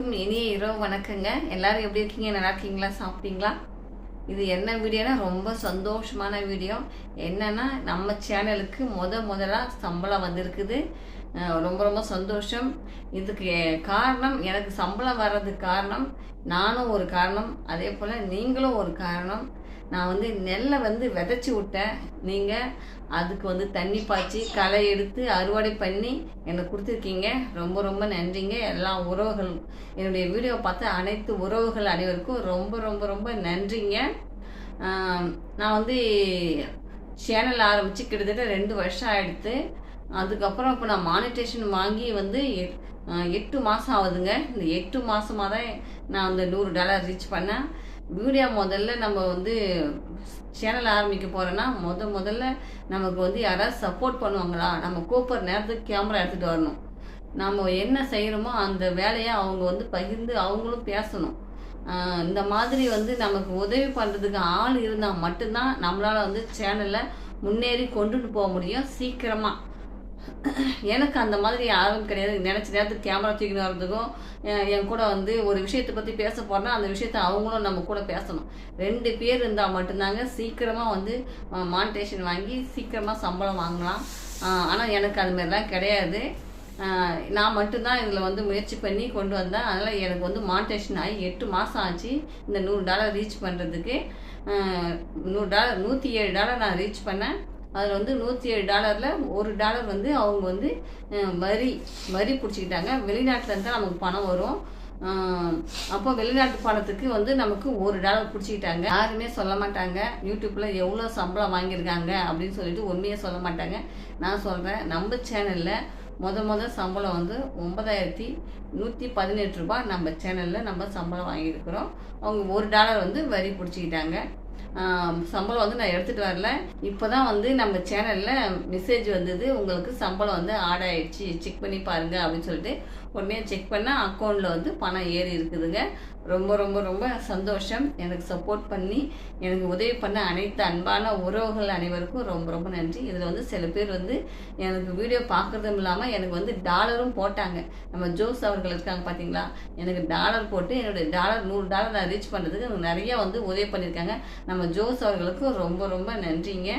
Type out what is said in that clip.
இனிய இரவு வணக்கங்க. எல்லாரும் எப்படி இருக்கீங்க? நல்லா இருக்கீங்களா? சாப்பிட்டீங்களா? இது என்ன வீடியோனா ரொம்ப சந்தோஷமான வீடியோ. என்னன்னா நம்ம சேனலுக்கு முதலா சம்பளம் வந்திருக்குது. ரொம்ப ரொம்ப சந்தோஷம். இதுக்கு காரணம், எனக்கு சம்பளம் வர்றதுக்கு காரணம் நானும் ஒரு காரணம், அதே போல் நீங்களும் ஒரு காரணம். நான் நெல்லை விதைச்சி விட்டேன். நீங்கள் அதுக்கு தண்ணி பாய்ச்சி களை எடுத்து அறுவடை பண்ணி எனக்கு கொடுத்துருக்கீங்க. ரொம்ப ரொம்ப நன்றிங்க. எல்லா உறவுகள், என்னுடைய வீடியோ பார்த்து அனைத்து உறவுகள் அனைவருக்கும் ரொம்ப ரொம்ப ரொம்ப நன்றிங்க. நான் சேனல் ஆரம்பித்து கிட்டத்தட்ட 2 வருஷம் ஆகிடுது. அதுக்கப்புறம் இப்போ நான் மானிட்டேஷன் வாங்கி 8 மாதம் ஆகுதுங்க. இந்த 8 மாதமாக தான் நான் $100 ரீச் பண்ணேன். வீடியோ முதல்ல நம்ம சேனல் ஆரம்பிக்க போகிறோன்னா முதல்ல நமக்கு யாராவது சப்போர்ட் பண்ணுவாங்களா, நம்ம கூப்பிட்ற நேரத்துக்கு கேமரா எடுத்துகிட்டு வரணும். நம்ம என்ன செய்கிறோமோ அந்த வேலையை அவங்க பகிர்ந்து அவங்களும் பேசணும். இந்த மாதிரி நமக்கு உதவி பண்ணுறதுக்கு ஆள் இருந்தால் மட்டும்தான் நம்மளால் சேனலை முன்னேறி கொண்டுட்டு போக முடியும் சீக்கிரமாக. எனக்கு அந்த மாதிரி யாரும் கிடையாது. நினச்ச நேரத்துக்கு கேமரா தூக்கிட்டு வர்றதுக்கும், என் கூட ஒரு விஷயத்தை பற்றி பேச போகிறோன்னா அந்த விஷயத்தை அவங்களும் நம்ம கூட பேசணும். 2 பேர் இருந்தால் மட்டும்தாங்க சீக்கிரமாக மானிட்டேஷன் வாங்கி சீக்கிரமாக சம்பளம் வாங்கலாம். ஆனால் எனக்கு அது மாதிரிலாம் கிடையாது. நான் மட்டும்தான் இதில் முயற்சி பண்ணி கொண்டு வந்தேன். அதனால் எனக்கு மானிட்டேஷன் ஆகி 8 மாதம் ஆச்சு இந்த $100 ரீச் பண்ணுறதுக்கு. $107 நான் ரீச் பண்ணேன். அதில் $107 $1 அவங்க வரி பிடிச்சிக்கிட்டாங்க. வெளிநாட்டிலேருந்து நமக்கு பணம் வரும். அப்போ வெளிநாட்டு பணத்துக்கு நமக்கு $1 பிடிச்சிக்கிட்டாங்க. யாருமே சொல்ல மாட்டாங்க யூடியூப்பில் எவ்வளோ சம்பளம் வாங்கியிருக்காங்க அப்படின்னு சொல்லிட்டு உண்மையை சொல்ல மாட்டாங்க. நான் சொல்கிறேன், நம்ம சேனலில் முதல் சம்பளம் $9,118 நம்ம சேனலில் நம்ம சம்பளம் வாங்கியிருக்கிறோம். அவங்க $1 வரி பிடிச்சிக்கிட்டாங்க. சம்பளம் நான் எடுத்துகிட்டு வரல. இப்போ தான் நம்ம சேனலில் மெசேஜ் வந்தது, உங்களுக்கு சம்பளம் ஆட் ஆகிடுச்சு, செக் பண்ணி பாருங்கள் அப்படின்னு சொல்லிட்டு. உடனே செக் பண்ணால் அக்கௌண்ட்டில் பணம் ஏறி இருக்குதுங்க. ரொம்ப ரொம்ப ரொம்ப சந்தோஷம். எனக்கு சப்போர்ட் பண்ணி எனக்கு உதவி பண்ண அனைத்து அன்பான உறவுகள் அனைவருக்கும் ரொம்ப ரொம்ப நன்றி. இதில் சில பேர் எனக்கு வீடியோ பார்க்குறதும் இல்லாமல் எனக்கு டாலரும் போட்டாங்க. நம்ம ஜோஸ் அவர்கள் இருக்காங்க பார்த்தீங்களா, எனக்கு டாலர் போட்டு என்னுடைய $100 நான் ரீச் பண்ணுறதுக்கு நிறையா உதவி பண்ணியிருக்காங்க. நம்ம ஜோஸ் அவர்களுக்கு ரொம்ப ரொம்ப நன்றிங்க.